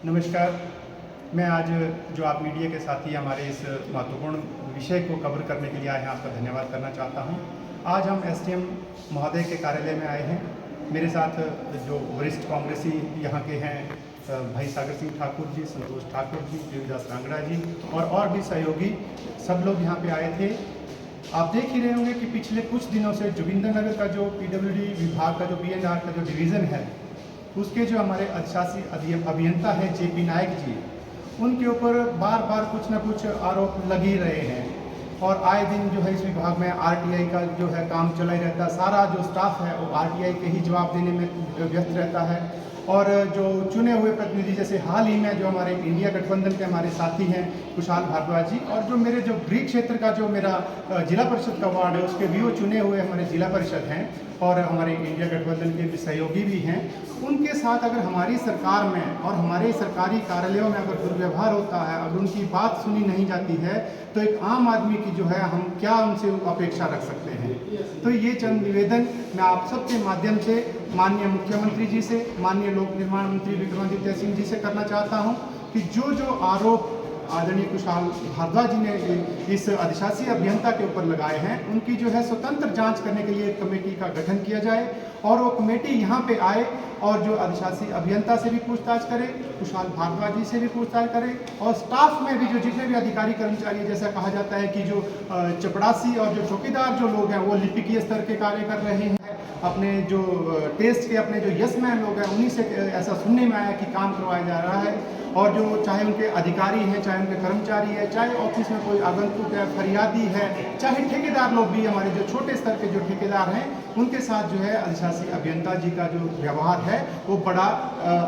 नमस्कार। मैं आज जो आप मीडिया के साथी हमारे इस महत्वपूर्ण विषय को कवर करने के लिए आए हैं, आपका धन्यवाद करना चाहता हूं। आज हम एसडीएम महोदय के कार्यालय में आए हैं। मेरे साथ जो वरिष्ठ कांग्रेसी यहाँ के हैं, भाई सागर सिंह ठाकुर जी, संतोष ठाकुर जी, देवीदास रांगड़ा जी और भी सहयोगी सब लोग यहाँ पे आए थे। आप देख ही रहे होंगे कि पिछले कुछ दिनों से जोगिंदरनगर का जो पीडब्ल्यूडी विभाग का जो बीएनआर का जो डिवीज़न है, उसके जो हमारे अधिशासी अभियंता हैं जेपी नायक जी, उनके ऊपर बार बार कुछ ना कुछ आरोप लग ही रहे हैं। और आए दिन जो है इस विभाग में आरटीआई का जो है काम चला ही रहता है। सारा जो स्टाफ है वो आरटीआई के ही जवाब देने में व्यस्त रहता है। और जो चुने हुए प्रतिनिधि, जैसे हाल ही में जो हमारे इंडिया गठबंधन के हमारे साथी हैं कुशाल भारद्वाज जी, और जो मेरे जो गृह क्षेत्र का जो मेरा जिला परिषद का वार्ड है उसके भी वो चुने हुए हमारे जिला परिषद हैं और हमारे इंडिया गठबंधन के भी सहयोगी भी हैं, उनके साथ अगर हमारी सरकार में और हमारे सरकारी कार्यालयों में अगर दुर्व्यवहार होता है, अगर उनकी बात सुनी नहीं जाती है, तो एक आम आदमी की जो है हम क्या उनसे अपेक्षा रख सकते हैं। तो ये चंद निवेदन मैं आप सबके माध्यम से माननीय मुख्यमंत्री जी से, माननीय लोक निर्माण मंत्री विक्रमादित्य सिंह जी से करना चाहता हूँ कि जो आरोप आदरणीय कुशाल भारद्वाज जी ने इस अधिशासी अभियंता के ऊपर लगाए हैं, उनकी जो है स्वतंत्र जांच करने के लिए एक कमेटी का गठन किया जाए और वो कमेटी यहाँ पे आए और जो अधिशासी अभियंता से भी पूछताछ करे, कुशाल भारद्वाज जी से भी पूछताछ करे, और स्टाफ में भी जो जितने भी अधिकारी कर्मचारी, जैसा कहा जाता है कि जो चपड़ासी और जो चौकीदार जो लोग हैं वो लिपिकीय स्तर के कार्य कर रहे हैं, अपने जो टेस्ट के अपने जो यसमैन लोग हैं उन्हीं से ऐसा सुनने में आया कि काम करवाया जा रहा है। और जो चाहे उनके अधिकारी हैं, चाहे उनके कर्मचारी हैं, चाहे ऑफिस में कोई आगंतुक है, फरियादी है, चाहे ठेकेदार लोग भी, हमारे जो छोटे स्तर के जो ठेकेदार हैं, उनके साथ जो है अधिशासी अभियंता जी का जो व्यवहार है वो बड़ा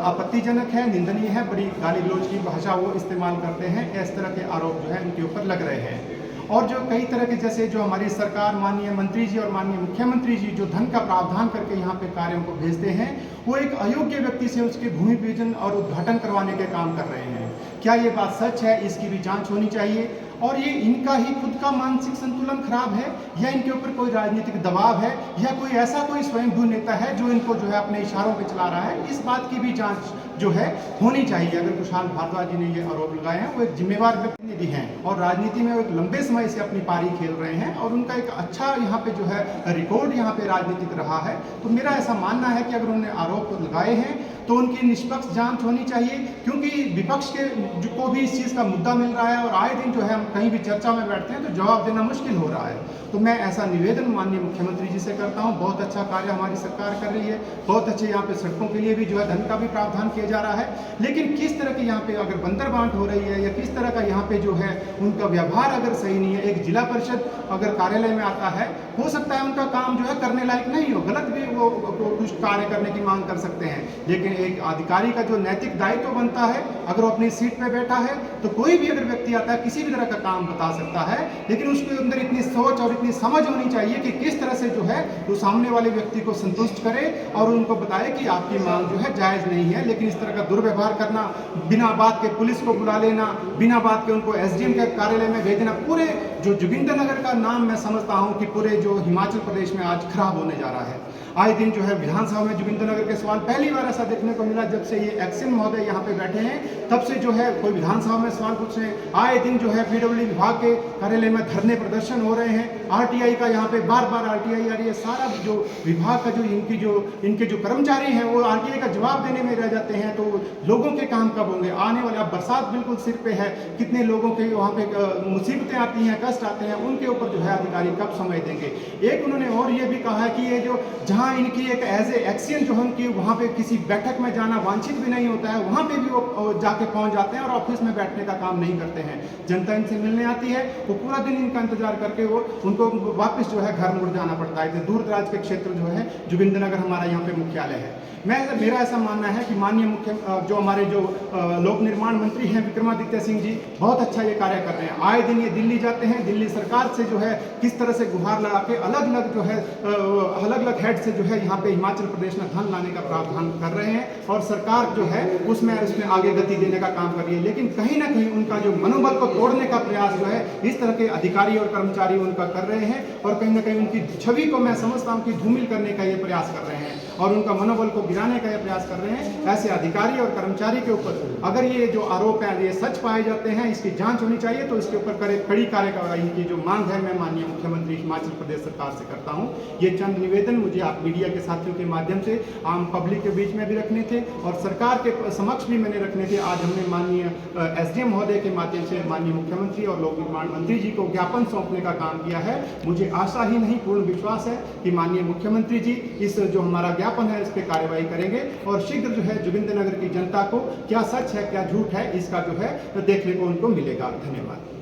आपत्तिजनक है, निंदनीय है। बड़ी गाली गलौज की भाषा वो इस्तेमाल करते हैं। इस तरह के आरोप जो है उनके ऊपर लग रहे हैं। और जो कई तरह के, जैसे जो हमारी सरकार, माननीय मंत्री जी और माननीय मुख्यमंत्री जी जो धन का प्रावधान करके यहाँ पे कार्यों को भेजते हैं, वो एक अयोग्य व्यक्ति से उसके भूमि पूजन और उद्घाटन करवाने के काम कर रहे हैं। क्या ये बात सच है? इसकी भी जांच होनी चाहिए। और ये इनका ही खुद का मानसिक संतुलन खराब है, या इनके ऊपर कोई राजनीतिक दबाव है, या कोई ऐसा कोई स्वयंभू नेता है जो इनको जो है अपने इशारों पे चला रहा है। इस बात की भी जांच जो है होनी चाहिए। अगर कुशाल भारद्वाज जी ने ये आरोप लगाए हैं, वो एक जिम्मेवार प्रतिनिधि हैं और राजनीति में वो एक लंबे समय से अपनी पारी खेल रहे हैं और उनका एक अच्छा यहाँ पे जो है रिकॉर्ड यहाँ पे राजनीतिक रहा है। तो मेरा ऐसा मानना है कि अगर उन्होंने आरोप लगाए हैं तो उनकी निष्पक्ष जांच होनी चाहिए, क्योंकि विपक्ष के को भी इस चीज़ का मुद्दा मिल रहा है और आए दिन जो है हम कहीं भी चर्चा में बैठते हैं तो जवाब देना मुश्किल हो रहा है। तो मैं ऐसा निवेदन माननीय मुख्यमंत्री जी से करता हूं। बहुत अच्छा कार्य हमारी सरकार कर रही है, बहुत अच्छे यहाँ पे सड़कों के लिए भी जो है धन का भी प्रावधान किया जा रहा है, लेकिन किस तरह की यहाँ पे अगर बंदर बांट हो रही है या किस तरह का यहाँ पे जो है उनका व्यवहार अगर सही नहीं है। एक जिला परिषद अगर कार्यालय में आता है, हो सकता है उनका काम जो है करने लायक नहीं हो, गलत भी वो कुछ कार्य करने की मांग कर सकते हैं, लेकिन एक अधिकारी का जो नैतिक दायित्व बनता है, अगर वो अपनी सीट पे बैठा है तो कोई भी अगर व्यक्ति आता है किसी भी तरह का काम बता सकता है, लेकिन उसके अंदर इतनी सोच और इतनी समझ होनी चाहिए कि किस तरह से जो है वो सामने वाले व्यक्ति को संतुष्ट करे और उनको बताए कि आपकी मांग जो है जायज़ नहीं है। लेकिन इस तरह का दुर्व्यवहार करना, बिना बात के पुलिस को बुला लेना, बिना बात के उनको एसडीएम के कार्यालय में भेजना, पूरे जो जोगिंदरनगर का नाम मैं समझता हूँ कि पूरे जो हिमाचल प्रदेश में आज खराब होने जा रहा है। आए दिन जो है विधानसभा में जोगिंदरनगर के सवाल, पहली बार ऐसा देखने को मिला जब से ये एक्सिन महोदय यहाँ पे बैठे हैं, तब से जो है कोई विधानसभा में सवाल पूछ रहे हैं। आए दिन जो है पीडब्ल्यूडी विभाग के कार्यालय में धरने प्रदर्शन हो रहे हैं, आरटीआई का यहाँ पे बार बार आरटीआई आ रही है। सारा जो विभाग का जो इनके जो कर्मचारी हैं वो आरटीआई का जवाब देने में रह जाते हैं। तो लोगों के काम कब होंगे? आने वाले, अब बरसात बिल्कुल सिर पे है, कितने लोगों के वहाँ पे मुसीबतें आती हैं, कष्ट आते हैं, उनके ऊपर जो है अधिकारी कब समय देंगे? एक उन्होंने और ये भी कहा है कि ये जो जहाँ इनकी एक एज ए एक्सियन जो है उनकी वहाँ पे किसी बैठक में जाना वांछित भी नहीं होता है, वहाँ पे भी वो जाके पहुँच जाते हैं और ऑफिस में बैठने का काम नहीं करते हैं। जनता इनसे मिलने आती है, वो पूरा दिन इनका इंतजार करके वो उनको वापस जो है घर मुड़ जाना पड़ता है। दूर दराज के क्षेत्र जो है जोगिंदरनगर हमारा यहाँ पे मुख्यालय है। मेरा ऐसा मानना है कि माननीय जो हमारे जो लोक निर्माण मंत्री हैं विक्रमादित्य सिंह जी बहुत अच्छा ये कार्य कर रहे हैं। आए दिन ये दिल्ली जाते हैं, दिल्ली सरकार से जो है किस तरह से गुहार लगा के अलग अलग हेड से जो है यहाँ पे हिमाचल प्रदेश में धन लाने का प्रावधान कर रहे हैं और सरकार जो है उसमें आगे गति देने का काम कर रही है। लेकिन कहीं ना कहीं उनका जो मनोबल को तोड़ने का प्रयास जो है इस तरह के अधिकारी और कर्मचारी उनका कर रहे हैं और कहीं ना कहीं उनकी छवि को मैं समझता हूँ कि धूमिल करने का ये प्रयास कर रहे हैं। और उनका मनोबल को गिराने का ये प्रयास कर रहे हैं। ऐसे अधिकारी और कर्मचारी के ऊपर अगर ये जो आरोप है ये सच पाए जाते हैं, इसकी जांच होनी चाहिए, तो इसके ऊपर कड़ी कार्यवाही की जो मांग है मैं माननीय मुख्यमंत्री हिमाचल प्रदेश सरकार से करता हूं। ये चंद निवेदन मुझे आप मीडिया के साथियों के माध्यम से आम पब्लिक के बीच में भी रखने थे और सरकार के समक्ष भी मैंने रखने थे। आज हमने माननीय एसडीएम महोदय के माध्यम से माननीय मुख्यमंत्री और लोक निर्माण मंत्री जी को ज्ञापन सौंपने का काम किया है। मुझे आशा ही नहीं पूर्ण विश्वास है कि माननीय मुख्यमंत्री जी इस जो हमारा ज्ञापन है इस पर कार्रवाई करेंगे और शीघ्र जो है जोगिंद्रनगर की जनता को क्या सच है क्या झूठ है इसका जो है देखने को उनको मिलेगा। धन्यवाद।